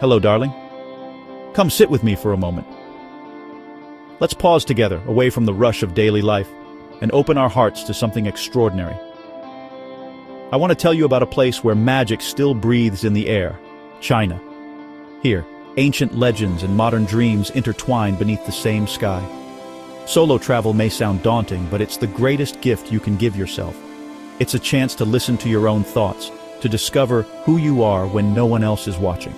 Hello, darling. Come sit with me for a moment. Let's pause together, away from the rush of daily life, and open our hearts to something extraordinary. I want to tell you about a place where magic still breathes in the air, China. Here, ancient legends and modern dreams intertwine beneath the same sky. Solo travel may sound daunting, but it's the greatest gift you can give yourself. It's a chance to listen to your own thoughts, to discover who you are when no one else is watching.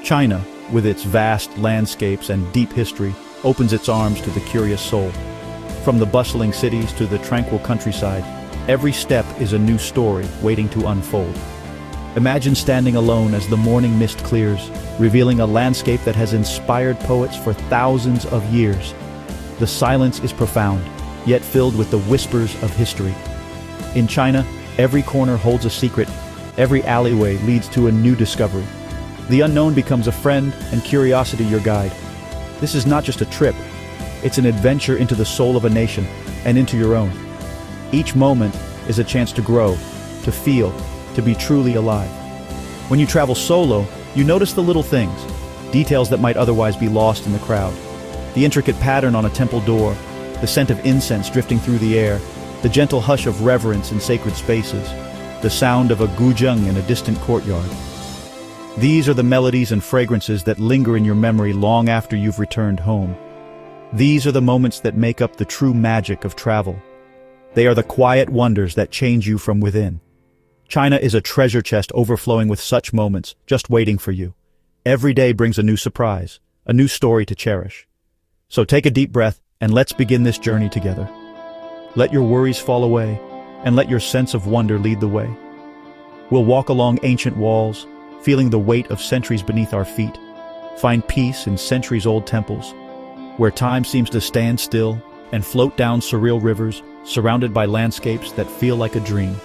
China, with its vast landscapes and deep history, opens its arms to the curious soul. From the bustling cities to the tranquil countryside, every step is a new story waiting to unfold. Imagine standing alone as the morning mist clears, revealing a landscape that has inspired poets for thousands of years. The silence is profound, yet filled with the whispers of history. In China, every corner holds a secret, every alleyway leads to a new discovery. The unknown becomes a friend and curiosity your guide. This is not just a trip, it's an adventure into the soul of a nation and into your own. Each moment is a chance to grow, to feel, to be truly alive. When you travel solo, you notice the little things, details that might otherwise be lost in the crowd. The intricate pattern on a temple door, the scent of incense drifting through the air, the gentle hush of reverence in sacred spaces, the sound of a guzheng in a distant courtyard. These are the melodies and fragrances that linger in your memory long after you've returned home. These are the moments that make up the true magic of travel. They are the quiet wonders that change you from within. China is a treasure chest overflowing with such moments, just waiting for you. Every day brings a new surprise, a new story to cherish. So take a deep breath and let's begin this journey together. Let your worries fall away and let your sense of wonder lead the way. We'll walk along ancient walls, feeling the weight of centuries beneath our feet, find peace in centuries-old temples, where time seems to stand still, and float down surreal rivers, surrounded by landscapes that feel like a dream.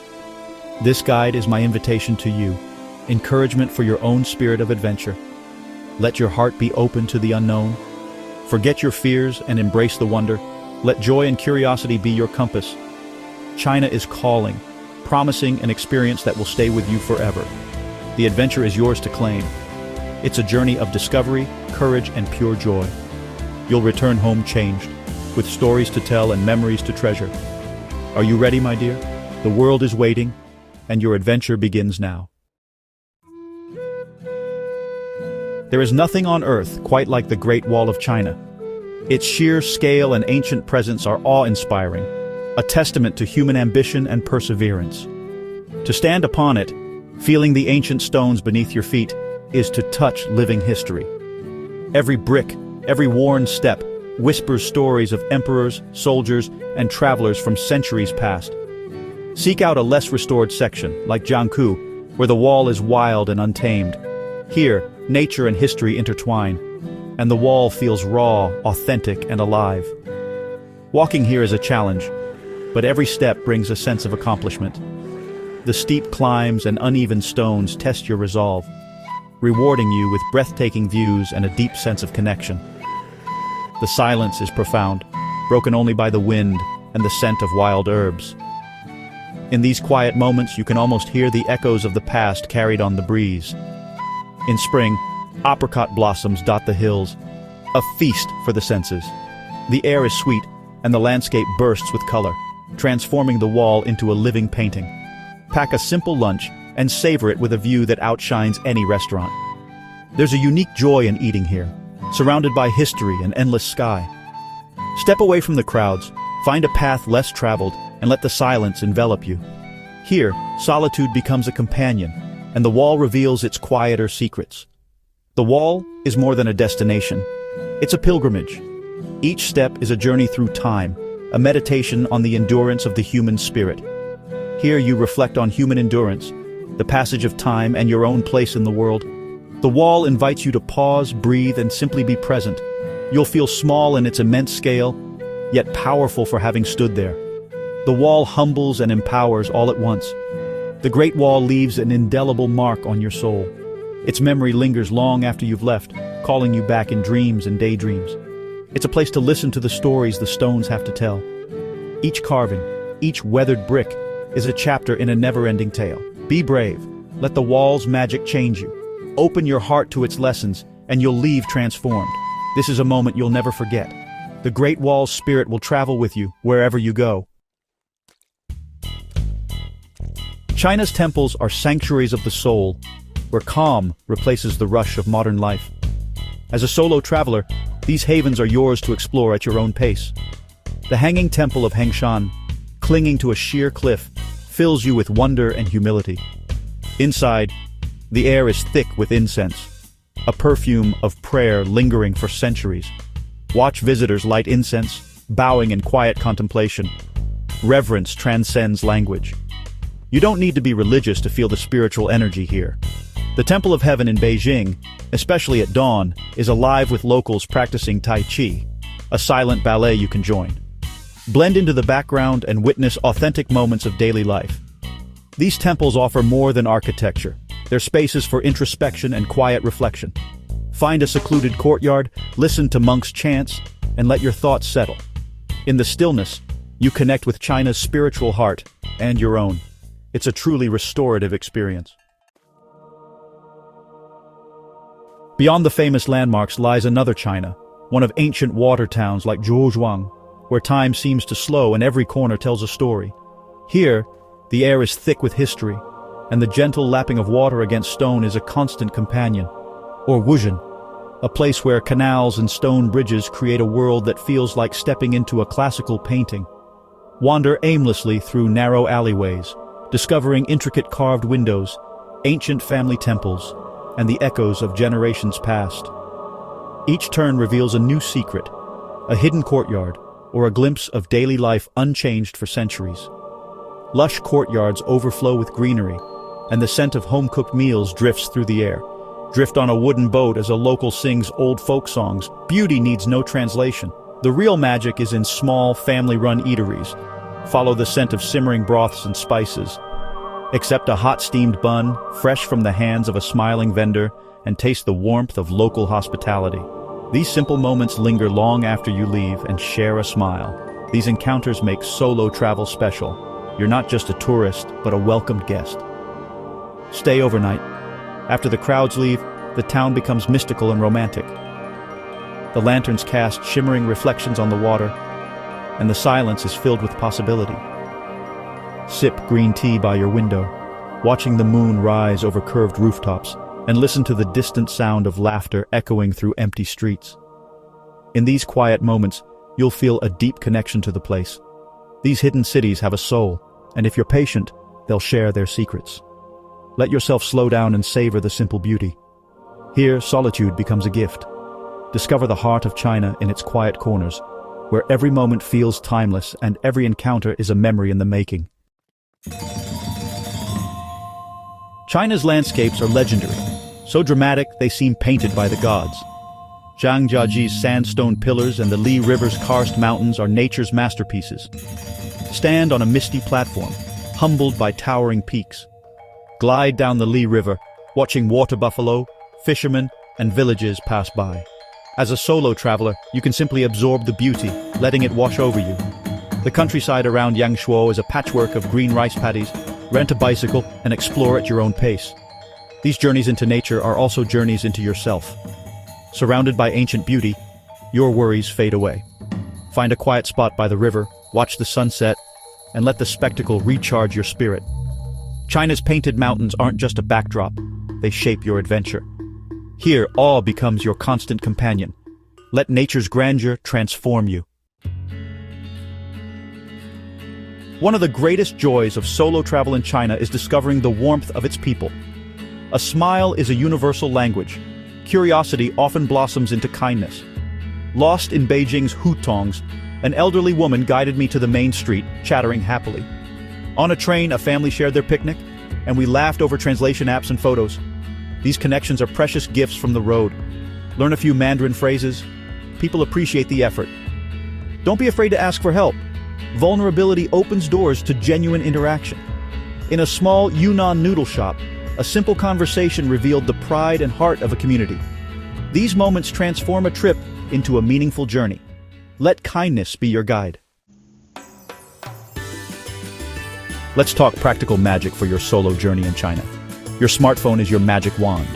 This guide is my invitation to you, encouragement for your own spirit of adventure. Let your heart be open to the unknown. Forget your fears and embrace the wonder. Let joy and curiosity be your compass. China is calling, promising an experience that will stay with you forever. The adventure is yours to claim. It's a journey of discovery, courage, and pure joy. You'll return home changed, with stories to tell and memories to treasure. Are you ready, my dear? The world is waiting, and your adventure begins now. There is nothing on earth quite like the Great Wall of China. Its sheer scale and ancient presence are awe-inspiring, a testament to human ambition and perseverance. To stand upon it, feeling the ancient stones beneath your feet, is to touch living history. Every brick, every worn step, whispers stories of emperors, soldiers, and travelers from centuries past. Seek out a less restored section, like Jiangku, where the wall is wild and untamed. Here, nature and history intertwine, and the wall feels raw, authentic, and alive. Walking here is a challenge, but every step brings a sense of accomplishment. The steep climbs and uneven stones test your resolve, rewarding you with breathtaking views and a deep sense of connection. The silence is profound, broken only by the wind and the scent of wild herbs. In these quiet moments, you can almost hear the echoes of the past carried on the breeze. In spring, apricot blossoms dot the hills, a feast for the senses. The air is sweet, and the landscape bursts with color, transforming the wall into a living painting. Pack a simple lunch and savor it with a view that outshines any restaurant. There's a unique joy in eating here, surrounded by history and endless sky. Step away from the crowds, find a path less traveled, and let the silence envelop you. Here, solitude becomes a companion, and the wall reveals its quieter secrets. The wall is more than a destination. It's a pilgrimage. Each step is a journey through time, a meditation on the endurance of the human spirit. Here you reflect on human endurance, the passage of time, and your own place in the world. The wall invites you to pause, breathe, and simply be present. You'll feel small in its immense scale, yet powerful for having stood there. The wall humbles and empowers all at once. The Great Wall leaves an indelible mark on your soul. Its memory lingers long after you've left, calling you back in dreams and daydreams. It's a place to listen to the stories the stones have to tell. Each carving, each weathered brick, is a chapter in a never-ending tale. Be brave. Let the wall's magic change you. Open your heart to its lessons, and you'll leave transformed. This is a moment you'll never forget. The Great Wall's spirit will travel with you wherever you go. China's temples are sanctuaries of the soul, where calm replaces the rush of modern life. As a solo traveler, these havens are yours to explore at your own pace. The Hanging Temple of Hengshan, clinging to a sheer cliff, fills you with wonder and humility. Inside, the air is thick with incense, a perfume of prayer lingering for centuries. Watch visitors light incense, bowing in quiet contemplation. Reverence transcends language. You don't need to be religious to feel the spiritual energy here. The Temple of Heaven in Beijing, especially at dawn, is alive with locals practicing Tai Chi, a silent ballet you can join. Blend into the background and witness authentic moments of daily life. These temples offer more than architecture. They're spaces for introspection and quiet reflection. Find a secluded courtyard, listen to monks' chants, and let your thoughts settle. In the stillness, you connect with China's spiritual heart and your own. It's a truly restorative experience. Beyond the famous landmarks lies another China, one of ancient water towns like Zhuozhuang, where time seems to slow and every corner tells a story. Here, the air is thick with history, and the gentle lapping of water against stone is a constant companion. Or Wuzhen, a place where canals and stone bridges create a world that feels like stepping into a classical painting. Wander aimlessly through narrow alleyways, discovering intricate carved windows, ancient family temples, and the echoes of generations past. Each turn reveals a new secret, a hidden courtyard, or a glimpse of daily life unchanged for centuries. Lush courtyards overflow with greenery, and the scent of home-cooked meals drifts through the air. Drift on a wooden boat as a local sings old folk songs. Beauty needs no translation. The real magic is in small, family-run eateries. Follow the scent of simmering broths and spices. Accept a hot steamed bun, fresh from the hands of a smiling vendor, and taste the warmth of local hospitality. These simple moments linger long after you leave and share a smile. These encounters make solo travel special. You're not just a tourist, but a welcomed guest. Stay overnight. After the crowds leave, the town becomes mystical and romantic. The lanterns cast shimmering reflections on the water, and the silence is filled with possibility. Sip green tea by your window, watching the moon rise over curved rooftops, and listen to the distant sound of laughter echoing through empty streets. In these quiet moments, you'll feel a deep connection to the place. These hidden cities have a soul, and if you're patient, they'll share their secrets. Let yourself slow down and savor the simple beauty. Here, solitude becomes a gift. Discover the heart of China in its quiet corners, where every moment feels timeless and every encounter is a memory in the making. China's landscapes are legendary, so dramatic they seem painted by the gods. Zhangjiaji's sandstone pillars and the Li River's karst mountains are nature's masterpieces. Stand on a misty platform, humbled by towering peaks. Glide down the Li River, watching water buffalo, fishermen, and villages pass by. As a solo traveler, you can simply absorb the beauty, letting it wash over you. The countryside around Yangshuo is a patchwork of green rice paddies. Rent a bicycle and explore at your own pace. These journeys into nature are also journeys into yourself. Surrounded by ancient beauty, your worries fade away. Find a quiet spot by the river, watch the sunset, and let the spectacle recharge your spirit. China's painted mountains aren't just a backdrop, they shape your adventure. Here, awe becomes your constant companion. Let nature's grandeur transform you. One of the greatest joys of solo travel in China is discovering the warmth of its people. A smile is a universal language. Curiosity often blossoms into kindness. Lost in Beijing's hutongs, an elderly woman guided me to the main street, chattering happily. On a train, a family shared their picnic, and we laughed over translation apps and photos. These connections are precious gifts from the road. Learn a few Mandarin phrases. People appreciate the effort. Don't be afraid to ask for help. Vulnerability opens doors to genuine interaction. In a small Yunnan noodle shop, a simple conversation revealed the pride and heart of a community. These moments transform a trip into a meaningful journey. Let kindness be your guide. Let's talk practical magic for your solo journey in China. Your smartphone is your magic wand.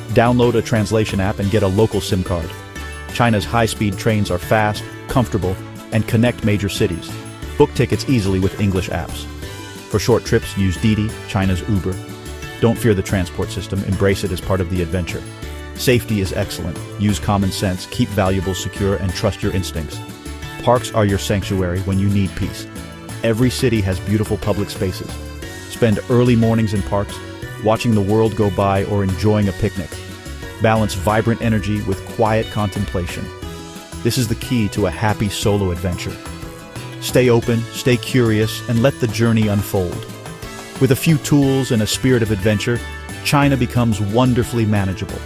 Download a translation app and get a local SIM card. China's high-speed trains are fast, comfortable, and connect major cities. Book tickets easily with English apps. For short trips, use Didi, China's Uber. Don't fear the transport system, embrace it as part of the adventure. Safety is excellent. Use common sense, keep valuables secure, and trust your instincts. Parks are your sanctuary when you need peace. Every city has beautiful public spaces. Spend early mornings in parks, watching the world go by or enjoying a picnic. Balance vibrant energy with quiet contemplation. This is the key to a happy solo adventure. Stay open, stay curious, and let the journey unfold. With a few tools and a spirit of adventure, China becomes wonderfully manageable.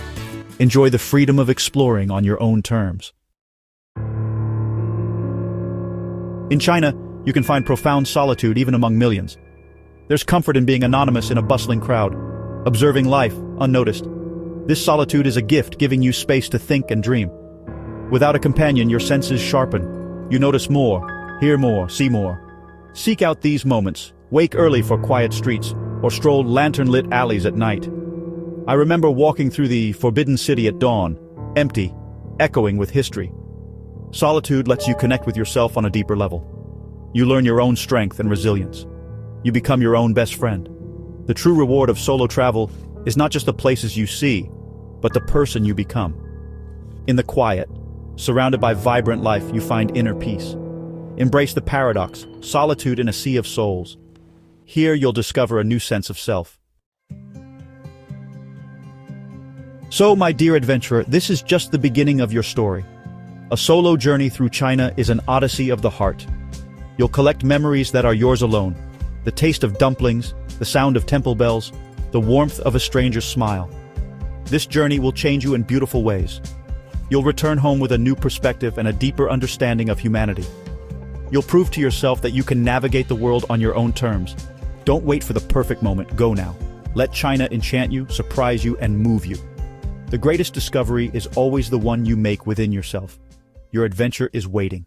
Enjoy the freedom of exploring on your own terms. In China, you can find profound solitude even among millions. There's comfort in being anonymous in a bustling crowd, observing life unnoticed. This solitude is a gift, giving you space to think and dream. Without a companion, your senses sharpen. You notice more, hear more, see more. Seek out these moments. Wake early for quiet streets, or stroll lantern-lit alleys at night. I remember walking through the forbidden city at dawn, empty, echoing with history. Solitude lets you connect with yourself on a deeper level. You learn your own strength and resilience. You become your own best friend. The true reward of solo travel is not just the places you see, but the person you become. In the quiet, surrounded by vibrant life, you find inner peace. Embrace the paradox, solitude in a sea of souls. Here you'll discover a new sense of self. So, my dear adventurer, this is just the beginning of your story. A solo journey through China is an odyssey of the heart. You'll collect memories that are yours alone. The taste of dumplings, the sound of temple bells, the warmth of a stranger's smile. This journey will change you in beautiful ways. You'll return home with a new perspective and a deeper understanding of humanity. You'll prove to yourself that you can navigate the world on your own terms. Don't wait for the perfect moment, go now. Let China enchant you, surprise you, and move you. The greatest discovery is always the one you make within yourself. Your adventure is waiting.